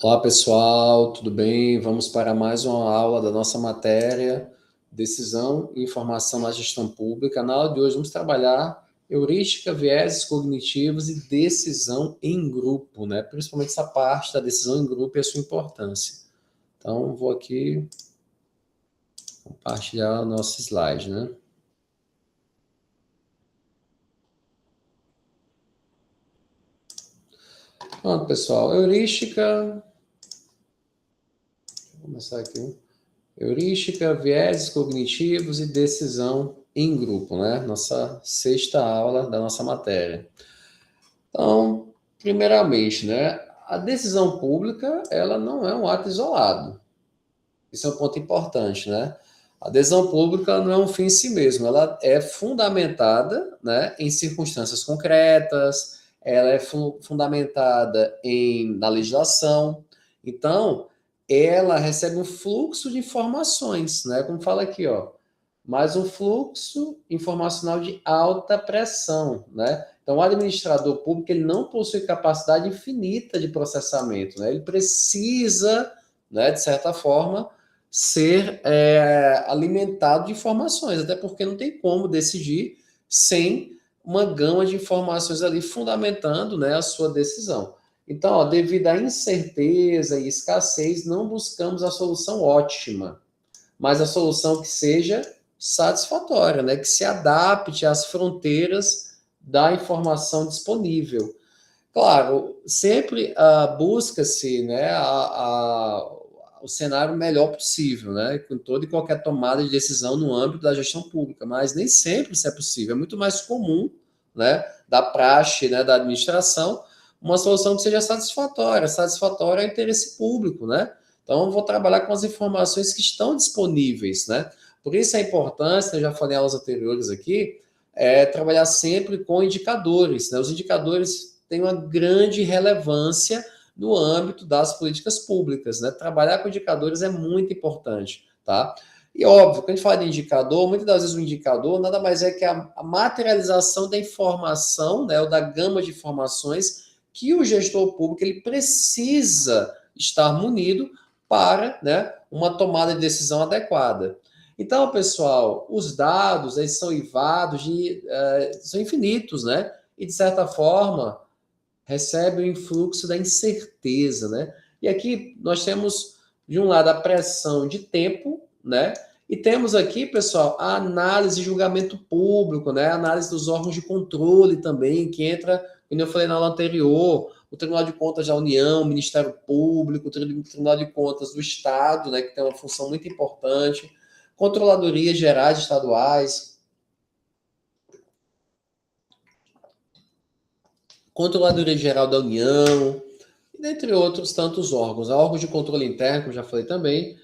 Olá pessoal, tudo bem? Vamos para mais uma aula da nossa matéria Decisão e Informação na Gestão Pública. Na aula de hoje vamos trabalhar heurística, vieses cognitivos e decisão em grupo, né? Principalmente essa parte da decisão em grupo e a sua importância. Então, vou aqui compartilhar o nosso slide, né? Pronto, pessoal. Heurística, vou começar aqui. Heurística, vieses cognitivos e decisão em grupo, né? Nossa sexta aula da nossa matéria. Então, primeiramente, né? A decisão pública, ela não é um ato isolado. Isso é um ponto importante, né? A decisão pública não é um fim em si mesmo, ela é fundamentada, né, em circunstâncias concretas, ela é fundamentada na legislação. Então, ela recebe um fluxo de informações, né, como fala aqui, ó, mas um fluxo informacional de alta pressão, né? Então, o administrador público ele não possui capacidade infinita de processamento, né? Ele precisa, né, de certa forma, ser alimentado de informações, até porque não tem como decidir sem uma gama de informações ali fundamentando, né, a sua decisão. Então, ó, devido à incerteza e escassez, não buscamos a solução ótima, mas a solução que seja satisfatória, né, que se adapte às fronteiras da informação disponível. Claro, sempre busca-se, né, o cenário melhor possível, né, com toda e qualquer tomada de decisão no âmbito da gestão pública, mas nem sempre isso é possível. É muito mais comum, né, da praxe, né, da administração, uma solução que seja satisfatória. Satisfatória é o interesse público, né? Então, eu vou trabalhar com as informações que estão disponíveis, né? Por isso a importância, eu já falei em aulas anteriores aqui, trabalhar sempre com indicadores, né? Os indicadores têm uma grande relevância no âmbito das políticas públicas, né? Trabalhar com indicadores é muito importante, tá? E óbvio, quando a gente fala de indicador, muitas das vezes o indicador nada mais é que a materialização da informação, né, ou da gama de informações que o gestor público ele precisa estar munido para, né, uma tomada de decisão adequada. Então, pessoal, os dados eles são são infinitos, né? E de certa forma recebe o influxo da incerteza, né? E aqui nós temos, de um lado, a pressão de tempo, né? E temos aqui, pessoal, a análise e julgamento público, né? A análise dos órgãos de controle também, que entra, como eu falei na aula anterior, o Tribunal de Contas da União, o Ministério Público, o Tribunal de Contas do Estado, né? Que tem uma função muito importante, controladorias gerais estaduais, Controladoria Geral da União, dentre outros tantos órgãos. Órgãos de controle interno, como já falei também.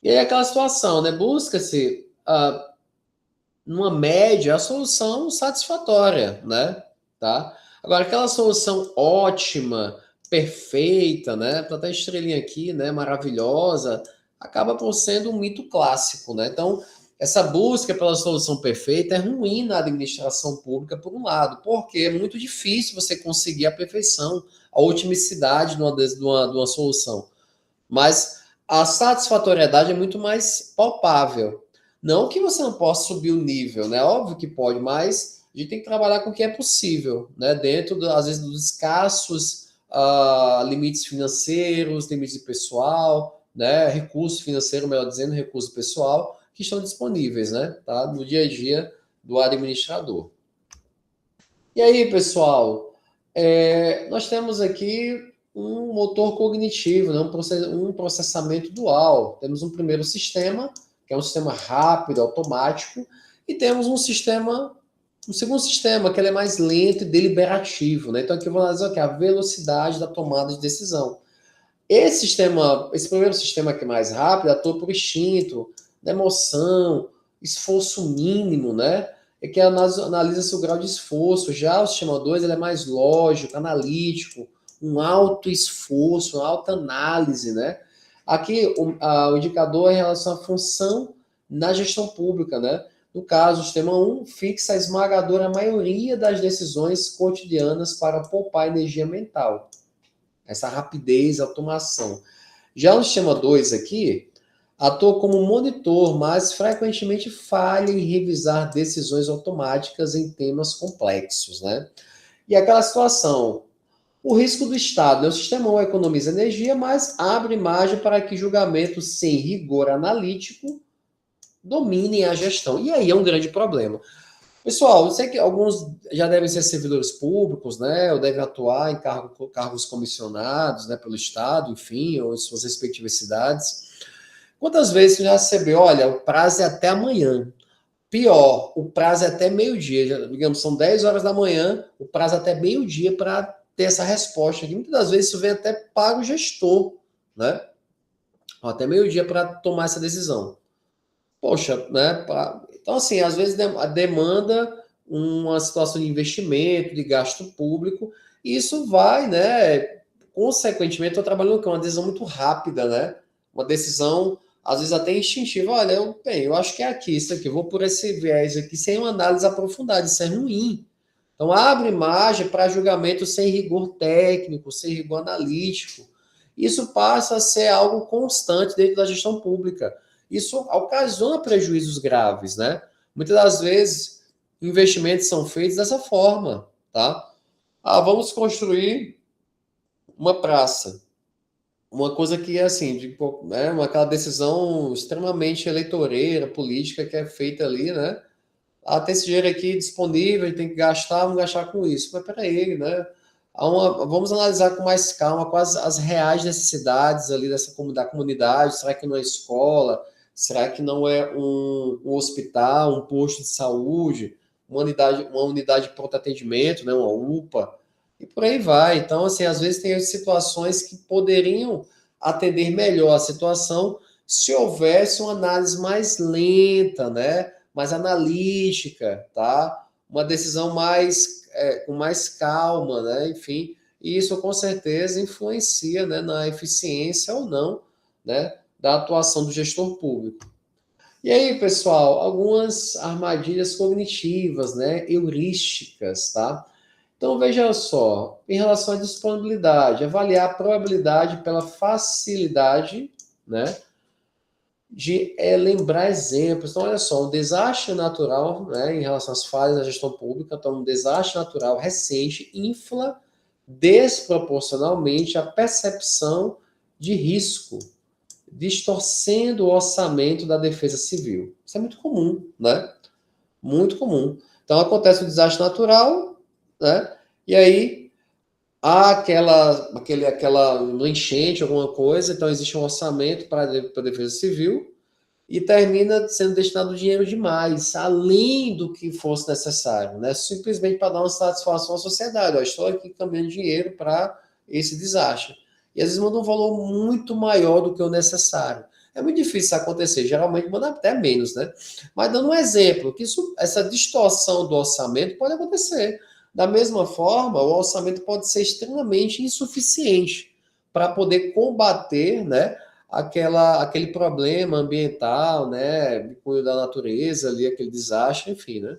E aí aquela situação, né? Busca-se, numa média, a solução satisfatória, né? Tá? Agora, aquela solução ótima, perfeita, né? Tá até estrelinha aqui, né? Maravilhosa, acaba por sendo um mito clássico, né? Então, essa busca pela solução perfeita é ruim na administração pública, por um lado, porque é muito difícil você conseguir a perfeição, a otimicidade de uma solução. Mas a satisfatoriedade é muito mais palpável. Não que você não possa subir o nível, né? Óbvio que pode, mas a gente tem que trabalhar com o que é possível, né? Dentro, às vezes, dos escassos limites financeiros, limites de pessoal, né? Recurso financeiro, melhor dizendo, recurso pessoal, que estão disponíveis, né? Tá? No dia a dia do administrador. E aí, pessoal, nós temos aqui um motor cognitivo, né? Um processamento dual. Temos um primeiro sistema, que é um sistema rápido, automático, e temos um segundo sistema, que ele é mais lento e deliberativo. Né? Então, aqui eu vou analisar aqui, a velocidade da tomada de decisão. Esse primeiro sistema que é mais rápido, atua por instinto, da emoção, esforço mínimo, né? É que analisa seu grau de esforço. Já o sistema 2 ele é mais lógico, analítico, um alto esforço, uma alta análise, né? Aqui o indicador é em relação à função na gestão pública, né? No caso, o sistema 1 fixa a esmagadora maioria das decisões cotidianas para poupar energia mental. essa rapidez, automação. Já no sistema 2 aqui, atua como monitor, mas frequentemente falha em revisar decisões automáticas em temas complexos, né? E aquela situação, o risco do Estado, né? O sistema 1 economiza energia, mas abre margem para que julgamentos sem rigor analítico dominem a gestão. E aí é um grande problema. Pessoal, eu sei que alguns já devem ser servidores públicos, né? Ou devem atuar em cargos comissionados, né? Pelo Estado, enfim, ou em suas respectivas cidades. Quantas vezes você já recebeu, olha, o prazo é até amanhã. Pior, o prazo é até meio-dia. Digamos, são 10 horas da manhã, o prazo é até meio-dia para ter essa resposta. E muitas das vezes isso vem até para o gestor, né? Até meio-dia para tomar essa decisão. Poxa, né? Então, assim, às vezes demanda uma situação de investimento, de gasto público, e isso vai, né? Consequentemente, estou trabalhando com uma decisão muito rápida, né? Uma decisão, às vezes até instintiva. Olha, eu acho que é aqui, isso aqui, vou por esse viés aqui, sem uma análise aprofundada, isso é ruim. Então, abre margem para julgamento sem rigor técnico, sem rigor analítico. Isso passa a ser algo constante dentro da gestão pública. Isso ocasiona prejuízos graves, né? Muitas das vezes, investimentos são feitos dessa forma, tá? Ah, vamos construir uma praça. Uma coisa que é assim, né, aquela decisão extremamente eleitoreira, política que é feita ali, né? Ah, tem esse dinheiro aqui disponível, tem que gastar, vamos gastar com isso. Mas peraí, né? Vamos analisar com mais calma quais as reais necessidades ali da comunidade. Será que não é escola? Será que não é um hospital, um posto de saúde, uma unidade de pronto atendimento, né? Uma UPA? E por aí vai. Então, assim, às vezes tem situações que poderiam atender melhor a situação se houvesse uma análise mais lenta, né? Mais analítica, tá? Uma decisão com mais calma, né? Enfim, e isso com certeza influencia, né, na eficiência ou não, né, da atuação do gestor público. E aí, pessoal, algumas armadilhas cognitivas, né, heurísticas, tá? Então veja só, em relação à disponibilidade, avaliar a probabilidade pela facilidade, né, de lembrar exemplos. Então, olha só, um desastre natural, né, em relação às falhas da gestão pública, então, um desastre natural recente infla desproporcionalmente a percepção de risco, distorcendo o orçamento da defesa civil. Isso é muito comum, né? Muito comum. Então, acontece um desastre natural, né? E aí há aquela enchente, alguma coisa, então existe um orçamento para a defesa civil e termina sendo destinado dinheiro demais, além do que fosse necessário, né? Simplesmente para dar uma satisfação à sociedade. Eu estou aqui caminhando dinheiro para esse desastre. E às vezes manda um valor muito maior do que o necessário. É muito difícil isso acontecer, geralmente manda até menos, né? Mas dando um exemplo, que essa distorção do orçamento pode acontecer. Da mesma forma, o orçamento pode ser extremamente insuficiente para poder combater, né, aquele problema ambiental, né, de cunho da natureza ali, aquele desastre, enfim, né.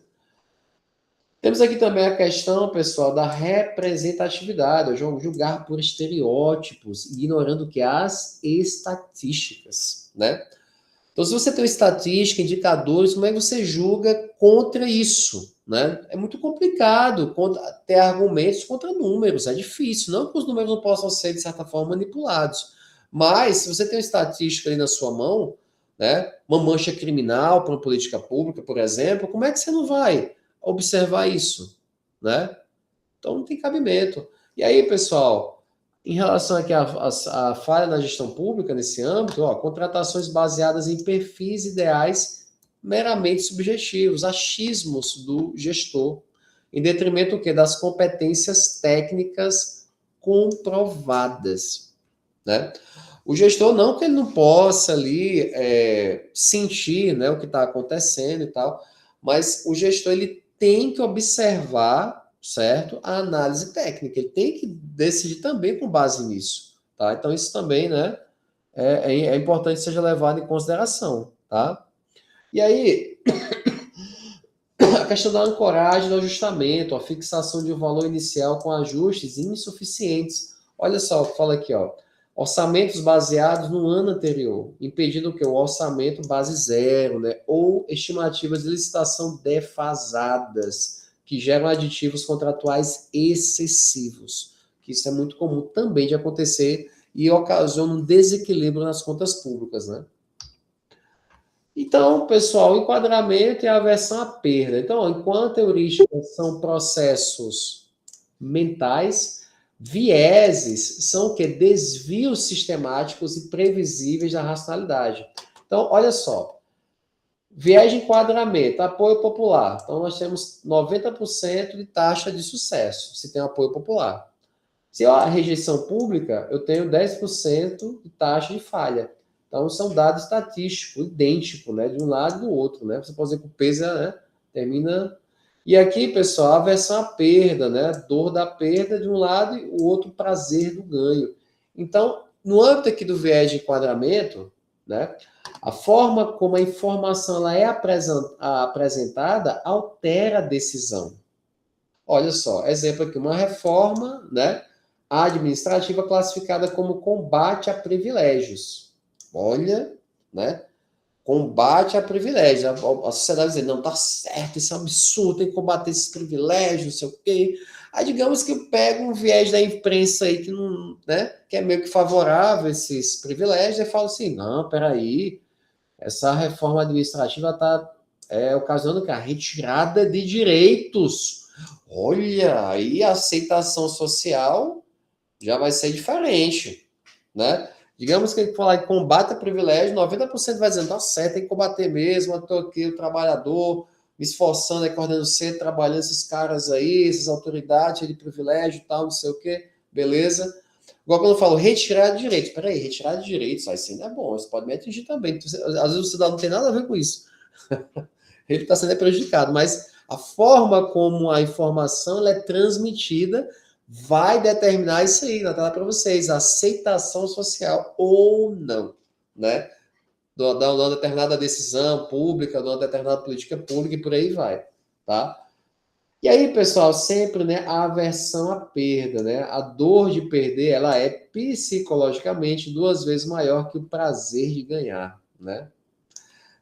Temos aqui também a questão, pessoal, da representatividade, julgar por estereótipos, ignorando que as estatísticas, né. Então, se você tem uma estatística, indicadores, como é que você julga contra isso? Né? É muito complicado ter argumentos contra números, é difícil. Não que os números não possam ser, de certa forma, manipulados. Mas, se você tem uma estatística ali na sua mão, né, uma mancha criminal para uma política pública, por exemplo, como é que você não vai observar isso? Né? Então, não tem cabimento. E aí, pessoal, em relação aqui à falha na gestão pública nesse âmbito, contratações baseadas em perfis ideais meramente subjetivos, achismos do gestor, em detrimento do quê? Das competências técnicas comprovadas, né? O gestor não que ele não possa ali sentir, né, o que está acontecendo e tal, mas o gestor ele tem que observar, certo, a análise técnica, ele tem que decidir também com base nisso, tá? Então isso também, né, é importante que seja levado em consideração, tá? E aí, a questão da ancoragem do ajustamento, a fixação de um valor inicial com ajustes insuficientes Olha só, fala aqui, ó. Orçamentos baseados no ano anterior, impedindo que o orçamento base zero, né? Ou estimativas de licitação defasadas, que geram aditivos contratuais excessivos, que isso é muito comum também de acontecer e ocasiona um desequilíbrio nas contas públicas, né? Então, pessoal, o enquadramento e a aversão à perda. Então, enquanto heurísticas são processos mentais, vieses são o quê? Desvios sistemáticos e previsíveis da racionalidade. Então, olha só. Viés de enquadramento, apoio popular. Então, nós temos 90% de taxa de sucesso, se tem apoio popular. Se a rejeição pública, eu tenho 10% de taxa de falha. Então, são dados estatísticos, idênticos, né? De um lado e do outro, né? Você pode dizer que o peso, né, termina... E aqui, pessoal, a aversão à perda, né? Dor da perda de um lado e o outro prazer do ganho. Então, no âmbito aqui do viés de enquadramento, né? A forma como a informação ela é apresentada altera a decisão. Olha só, exemplo aqui, uma reforma, né, administrativa classificada como combate a privilégios. Olha, né, combate a privilégios. A sociedade diz, não, tá certo, isso é um absurdo, tem que combater esses privilégios, não sei o quê. Aí digamos que eu pego um viés da imprensa aí que não, né, que é meio que favorável a esses privilégios e falo assim, não, peraí, essa reforma administrativa está ocasionando que a retirada de direitos. Olha, aí a aceitação social já vai ser diferente, né? Digamos que ele falar em combate a privilégio, 90% vai dizendo, tá certo, tem que combater mesmo, eu tô aqui, o trabalhador, me esforçando, acordando cedo, trabalhando esses caras aí, essas autoridades de privilégio e tal, não sei o quê, beleza. Igual quando eu falo retirar de direitos, peraí, retirar de direitos, isso ainda é bom, isso pode me atingir também. Às vezes o cidadão não tem nada a ver com isso. Ele está sendo prejudicado, mas a forma como a informação ela é transmitida vai determinar isso aí, na tela para vocês, a aceitação social ou não, né? De uma determinada decisão pública, de uma determinada política pública e por aí vai, tá? E aí, pessoal, sempre, né, a aversão à perda, né? A dor de perder, ela é psicologicamente 2 vezes maior que o prazer de ganhar, né?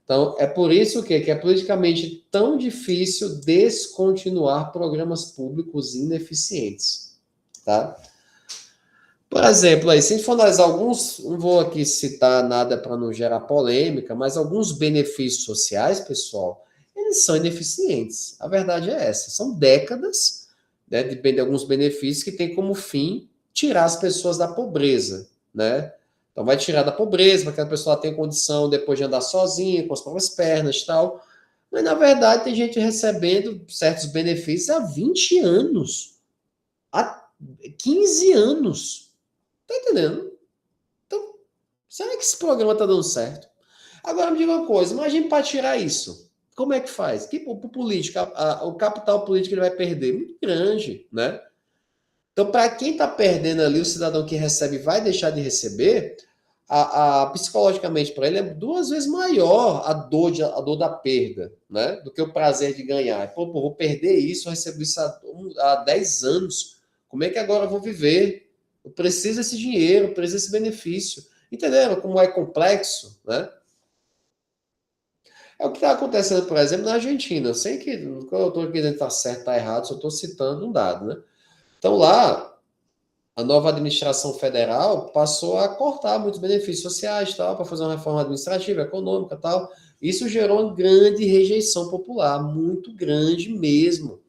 Então, é por isso que é politicamente tão difícil descontinuar programas públicos ineficientes, tá? Por exemplo, aí, se a gente for analisar alguns, não vou aqui citar nada para não gerar polêmica, mas alguns benefícios sociais, pessoal, eles são ineficientes. A verdade é essa. São décadas, né, de alguns benefícios que têm como fim tirar as pessoas da pobreza, né? Então vai tirar da pobreza, para que a pessoa tenha condição depois de andar sozinha, com as próprias pernas e tal. Mas, na verdade, tem gente recebendo certos benefícios há 20 anos, há 15 anos. Tá entendendo? Então, será que esse programa tá dando certo? Agora me diga uma coisa, imagine para tirar isso. Como é que faz? Que o político, o capital político ele vai perder muito grande, né? Então, para quem está perdendo ali, o cidadão que recebe vai deixar de receber, psicologicamente para ele é 2 vezes maior a dor da perda, né? Do que o prazer de ganhar. Pô, vou perder isso, eu recebo isso há 10 anos. Como é que agora eu vou viver? Eu preciso desse dinheiro, eu preciso desse benefício. Entenderam como é complexo, né? É o que está acontecendo, por exemplo, na Argentina. Eu sei que quando eu estou aqui dizendo que está certo, está errado, só estou citando um dado, né? Então lá, a nova administração federal passou a cortar muitos benefícios sociais, tal, para fazer uma reforma administrativa, econômica, tal. Isso gerou uma grande rejeição popular, muito grande mesmo.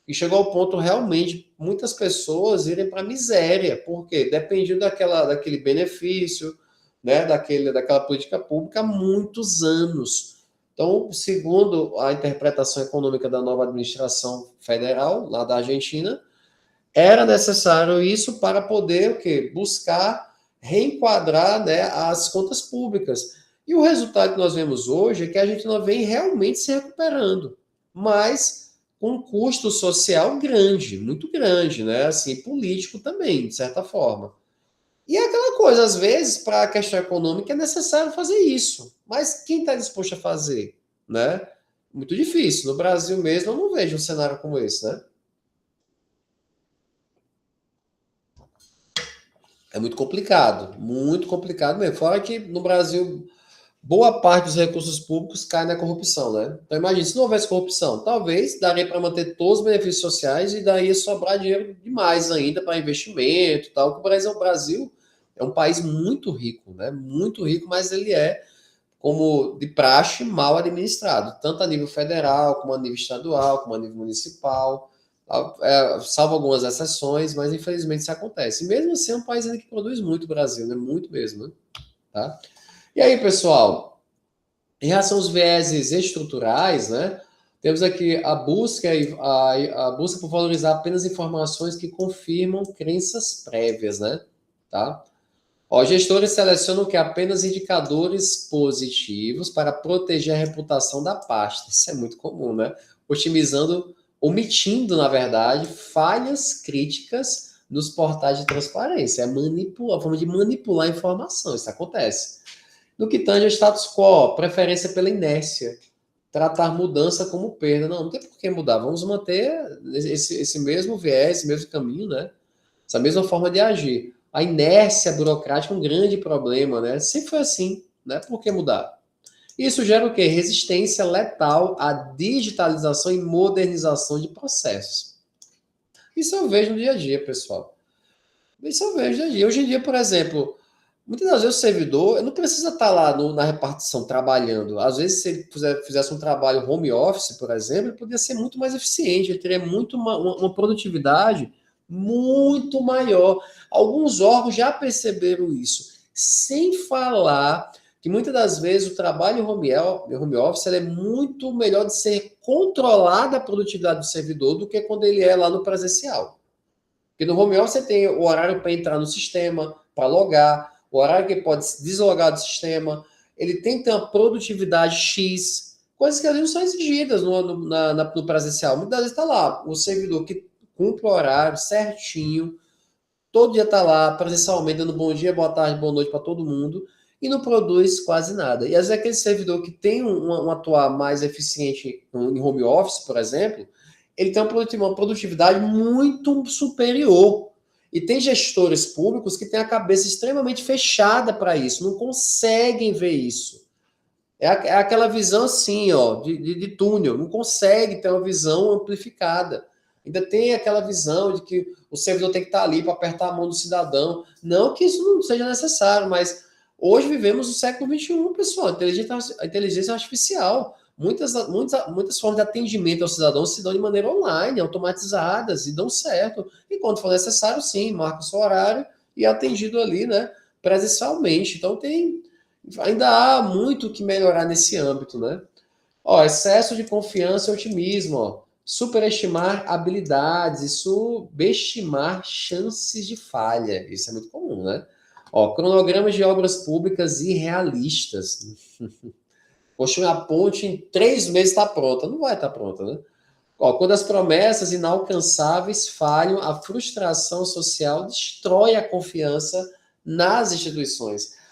E chegou ao ponto realmente muitas pessoas irem para a miséria, porque dependiam daquele benefício, né, daquela política pública há muitos anos. Então, segundo a interpretação econômica da nova administração federal, lá da Argentina, era necessário isso para poder o quê? Buscar reenquadrar, né, as contas públicas. E o resultado que nós vemos hoje é que a gente não vem realmente se recuperando, mas com um custo social grande, muito grande, né? Assim, político também, de certa forma. E é aquela coisa, às vezes, para a questão econômica é necessário fazer isso. Mas quem está disposto a fazer, né? Muito difícil. No Brasil mesmo, eu não vejo um cenário como esse, né? É muito complicado mesmo. Fora que no Brasil, boa parte dos recursos públicos cai na corrupção, né? Então imagine, se não houvesse corrupção, talvez daria para manter todos os benefícios sociais e daí ia sobrar dinheiro demais ainda para investimento e tal. Porque o Brasil é um país muito rico, né? Muito rico, mas ele é, como de praxe, mal administrado, tanto a nível federal, como a nível estadual, como a nível municipal. Salvo algumas exceções, mas infelizmente isso acontece. E mesmo assim, é um país ainda que produz muito o Brasil, né? Muito mesmo, né? Tá? E aí, pessoal, em relação aos vieses estruturais, né? Temos aqui a busca por valorizar apenas informações que confirmam crenças prévias, né? Tá? Ó, gestores selecionam que apenas indicadores positivos para proteger a reputação da pasta. Isso é muito comum, né? Omitindo, na verdade, falhas críticas nos portais de transparência. É a forma de manipular a informação. Isso acontece. No que tange ao status quo, preferência pela inércia. Tratar mudança como perda. Não tem por que mudar. Vamos manter esse mesmo viés, esse mesmo caminho, né? Essa mesma forma de agir. A inércia burocrática é um grande problema, né? Sempre foi assim, né? Por que mudar? Isso gera o quê? Resistência letal à digitalização e modernização de processos. Isso eu vejo no dia a dia, pessoal. Isso eu vejo no dia a dia. Hoje em dia, por exemplo, muitas das vezes o servidor não precisa estar lá na repartição trabalhando. Às vezes, se ele fizesse um trabalho home office, por exemplo, ele poderia ser muito mais eficiente, ele teria uma produtividade muito maior. Alguns órgãos já perceberam isso. Sem falar que muitas das vezes o trabalho home office é muito melhor de ser controlada a produtividade do servidor do que quando ele é lá no presencial. Porque no home office você tem o horário para entrar no sistema, para logar, o horário que ele pode se deslogar do sistema, ele tem que ter uma produtividade X, coisas que às vezes não são exigidas no presencial. Muitas vezes está lá o servidor que cumpre o horário certinho, todo dia está lá, presencialmente, dando bom dia, boa tarde, boa noite para todo mundo, e não produz quase nada. E às vezes aquele servidor que tem um atuar mais eficiente em home office, por exemplo, ele tem uma produtividade muito superior. E tem gestores públicos que têm a cabeça extremamente fechada para isso, não conseguem ver isso. É aquela visão assim, ó, de túnel, não consegue ter uma visão amplificada. Ainda tem aquela visão de que o servidor tem que estar ali para apertar a mão do cidadão. Não que isso não seja necessário, mas hoje vivemos o século XXI, pessoal. A inteligência artificial. Muitas formas de atendimento ao cidadão se dão de maneira online, automatizadas, e dão certo. E quando for necessário, sim, marca o seu horário e é atendido ali, né, presencialmente. Então ainda há muito que melhorar nesse âmbito, né? Ó, excesso de confiança e otimismo, ó. Superestimar habilidades e subestimar chances de falha. Isso é muito comum, né? Ó, cronogramas de obras públicas irrealistas. Construir uma ponte em 3 meses está pronta. Não vai estar pronta, né? Ó, quando as promessas inalcançáveis falham, a frustração social destrói a confiança nas instituições.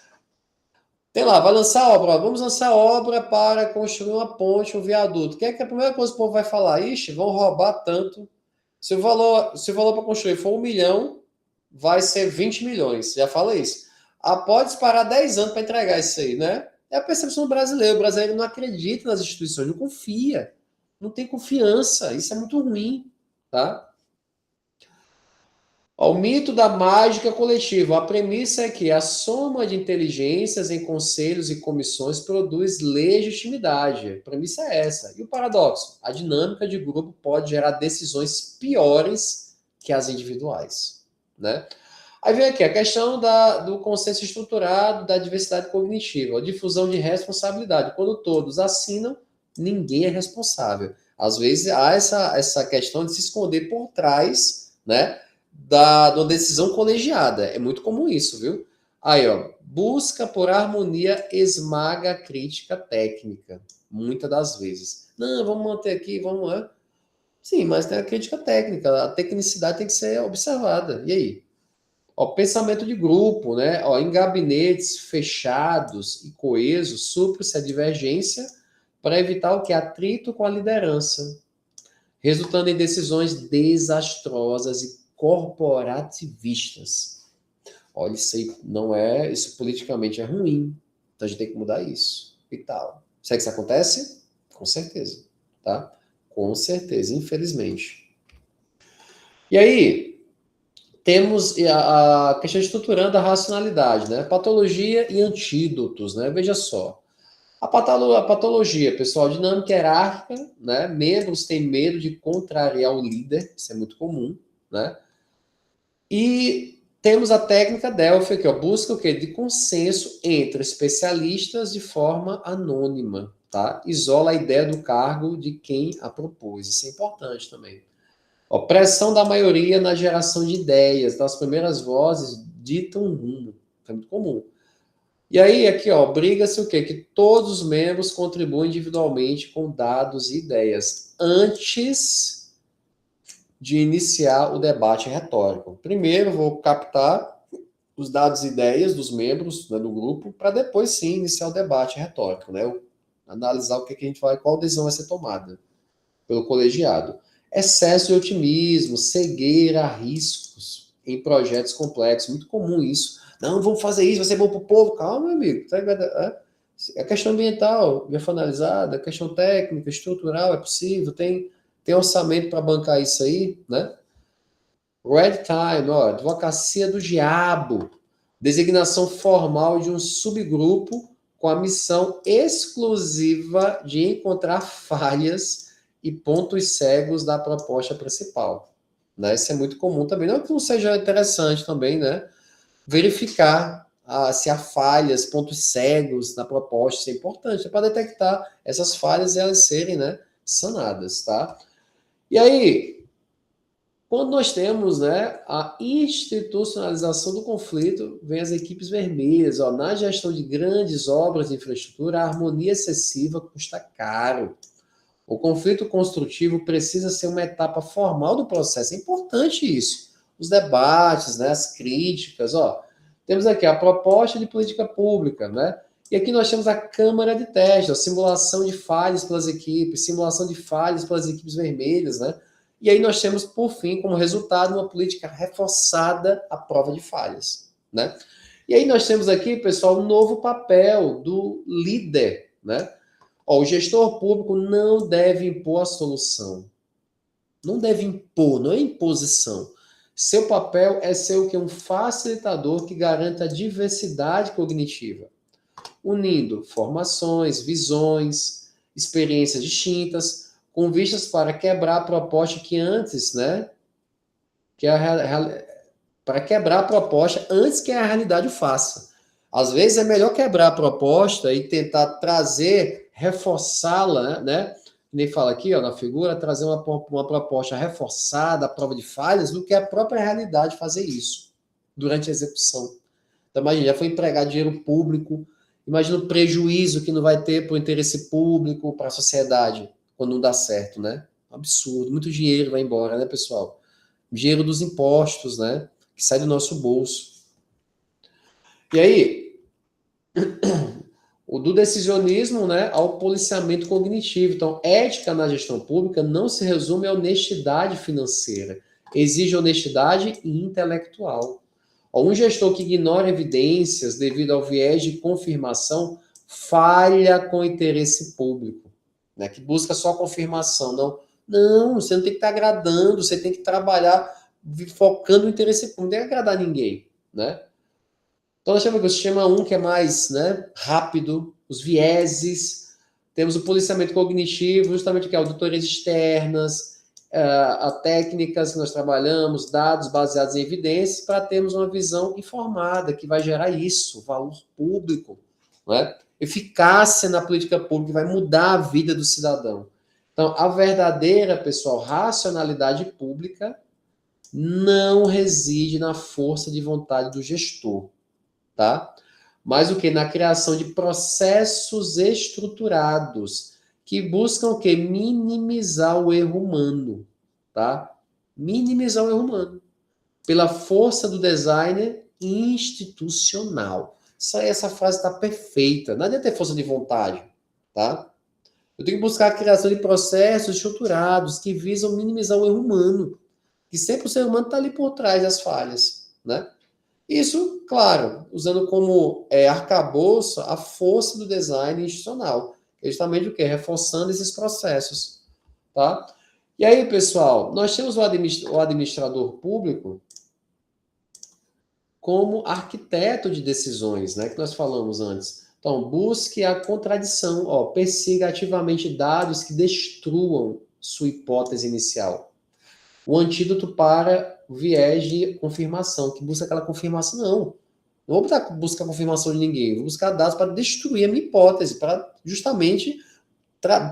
Tem lá, vai lançar obra. Ó, vamos lançar obra para construir uma ponte, um viaduto. O que é que a primeira coisa que o povo vai falar? Ixi, vão roubar tanto. Se o valor para construir for 1 milhão, vai ser 20 milhões. Já fala isso. Ah, pode esperar 10 anos para entregar isso aí, né? É a percepção do brasileiro. O brasileiro não acredita nas instituições, não confia. Não tem confiança. Isso é muito ruim, tá? Ó, o mito da mágica coletiva. A premissa é que a soma de inteligências em conselhos e comissões produz legitimidade. A premissa é essa. E o paradoxo? A dinâmica de grupo pode gerar decisões piores que as individuais, né? Aí vem aqui a questão do consenso estruturado, da diversidade cognitiva, a difusão de responsabilidade. Quando todos assinam, ninguém é responsável. Às vezes há essa questão de se esconder por trás, né, de uma decisão colegiada. É muito comum isso, viu? Aí, ó, busca por harmonia esmaga a crítica técnica, muitas das vezes. Não, vamos manter aqui, vamos lá. Sim, mas tem a crítica técnica, a tecnicidade tem que ser observada. E aí? Ó, pensamento de grupo, né? Ó, em gabinetes fechados e coesos, supre-se a divergência para evitar o que? Atrito com a liderança, resultando em decisões desastrosas e corporativistas. olha, isso aí não é, isso politicamente é ruim, então a gente tem que mudar isso e tal. Será que isso acontece? Com certeza, tá? Com certeza, infelizmente. E aí, temos a questão estruturando a racionalidade, né? Patologia e antídotos, né? Veja só. A patologia, pessoal, dinâmica hierárquica, né? Membros têm medo de contrariar o líder, isso é muito comum, né? E temos a técnica Delphi, que busca o quê? De consenso entre especialistas de forma anônima, tá? Isola a ideia do cargo de quem a propôs, isso é importante também. Ó, pressão da maioria na geração de ideias, então as primeiras vozes ditam um rumo, é muito comum. E aí, aqui, ó, briga-se o quê? Que todos os membros contribuem individualmente com dados e ideias antes de iniciar o debate retórico. Primeiro, vou captar os dados e ideias dos membros, né, do grupo, para depois sim iniciar o debate retórico, né? Analisar o que a gente vai, qual decisão vai ser tomada pelo colegiado. Excesso de otimismo, cegueira a riscos em projetos complexos, muito comum isso. Não, vamos fazer isso, vai ser bom para o povo. Calma, meu amigo. É questão ambiental, bem analisada, questão técnica, estrutural, é possível, tem orçamento para bancar isso aí, né? Red Time, ó, advocacia do diabo, designação formal de um subgrupo com a missão exclusiva de encontrar falhas e pontos cegos da proposta principal. Né? Isso é muito comum também. Não que não seja interessante também, né? Verificar se há falhas, pontos cegos na proposta, isso é importante, é para detectar essas falhas e elas serem, né, sanadas, tá? E aí, quando nós temos, né, a institucionalização do conflito, vem as equipes vermelhas. Ó, na gestão de grandes obras de infraestrutura, a harmonia excessiva custa caro. O conflito construtivo precisa ser uma etapa formal do processo. É importante isso. Os debates, né, as críticas. Ó. Temos aqui a proposta de política pública, né? E aqui nós temos a câmara de teste, a simulação de falhas pelas equipes, simulação de falhas pelas equipes vermelhas, né? E aí nós temos, por fim, como resultado, uma política reforçada à prova de falhas, né? E aí nós temos aqui, pessoal, um novo papel do líder, né? Ó, o gestor público não deve impor a solução. Não deve impor, não é imposição. Seu papel é ser o que? Um facilitador que garanta a diversidade cognitiva, unindo formações, visões, experiências distintas, com vistas para quebrar a proposta que antes, né? Que para quebrar a proposta antes que a realidade o faça. Às vezes é melhor quebrar a proposta e tentar trazer, reforçá-la, né? Nem fala aqui, ó, na figura, trazer uma proposta reforçada, a prova de falhas, do que a própria realidade fazer isso durante a execução. Então, imagina, já foi empregar dinheiro público, imagina o prejuízo que não vai ter para o interesse público, para a sociedade, quando não dá certo, né? Absurdo, muito dinheiro vai embora, né, pessoal? Dinheiro dos impostos, né? Que sai do nosso bolso. E aí, o do decisionismo, né, ao policiamento cognitivo. Então, ética na gestão pública não se resume à honestidade financeira, exige honestidade intelectual. Um gestor que ignora evidências devido ao viés de confirmação falha com o interesse público, né? Que busca só confirmação. Não, você não tem que estar agradando, você tem que trabalhar focando no interesse público, não tem que agradar ninguém, né? Então nós temos o sistema 1, que é mais, né, rápido, os vieses, temos o policiamento cognitivo, justamente que é auditorias externas, a técnicas que nós trabalhamos, dados baseados em evidências, para termos uma visão informada, que vai gerar isso, valor público, né? Eficácia na política pública, que vai mudar a vida do cidadão. Então, a verdadeira, pessoal, racionalidade pública não reside na força de vontade do gestor, tá? Mas o que? Na criação de processos estruturados que buscam o quê? Minimizar o erro humano, tá? Minimizar o erro humano pela força do designer institucional. Isso aí, essa frase está perfeita. Não adianta ter força de vontade, tá? Eu tenho que buscar a criação de processos estruturados que visam minimizar o erro humano, que sempre o ser humano está ali por trás das falhas, né? Isso, claro, usando como arcabouço a força do design institucional, que é justamente o quê? Reforçando esses processos, tá? E aí, pessoal, nós temos o administrador público como arquiteto de decisões, né, que nós falamos antes. Então, busque a contradição, ó, persiga ativamente dados que destruam sua hipótese inicial. O antídoto para o viés de confirmação, que busca aquela confirmação, não. Não vou buscar confirmação de ninguém, vou buscar dados para destruir a minha hipótese, para justamente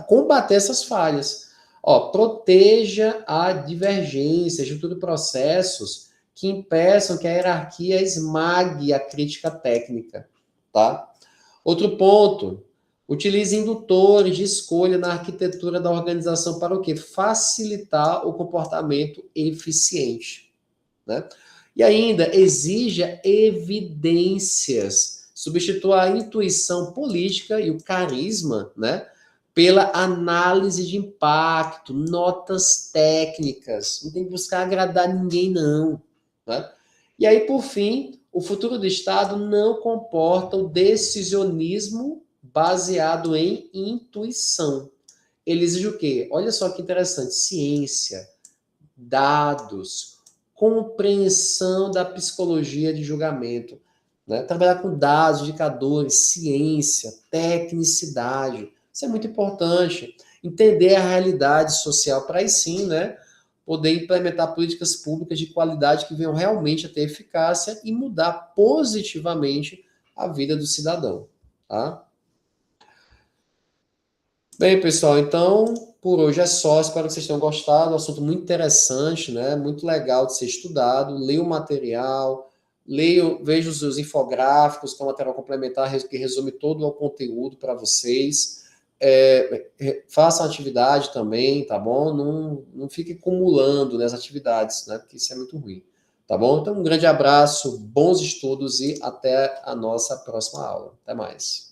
combater essas falhas. Ó, proteja a divergência, estude processos que impeçam que a hierarquia esmague a crítica técnica, tá? Outro ponto, utilize indutores de escolha na arquitetura da organização para o quê? Facilitar o comportamento eficiente, né? E ainda, exija evidências. Substitua a intuição política e o carisma, né? Pela análise de impacto, notas técnicas. Não tem que buscar agradar ninguém, não. Né? E aí, por fim, o futuro do Estado não comporta o decisionismo baseado em intuição. Ele exige o quê? Olha só que interessante: ciência, dados, compreensão da psicologia de julgamento. Né? Trabalhar com dados, indicadores, ciência, tecnicidade. Isso é muito importante. Entender a realidade social para aí sim, né, poder implementar políticas públicas de qualidade que venham realmente a ter eficácia e mudar positivamente a vida do cidadão. Tá? Bem, pessoal, então por hoje é só. Espero que vocês tenham gostado. Um assunto muito interessante, né? Muito legal de ser estudado. Leia o material, leia, veja os infográficos, que é um material complementar que resume todo o conteúdo para vocês. Façam atividade também, tá bom? Não fique acumulando nas atividades, né? Porque isso é muito ruim. Tá bom? Então, um grande abraço, bons estudos e até a nossa próxima aula. Até mais.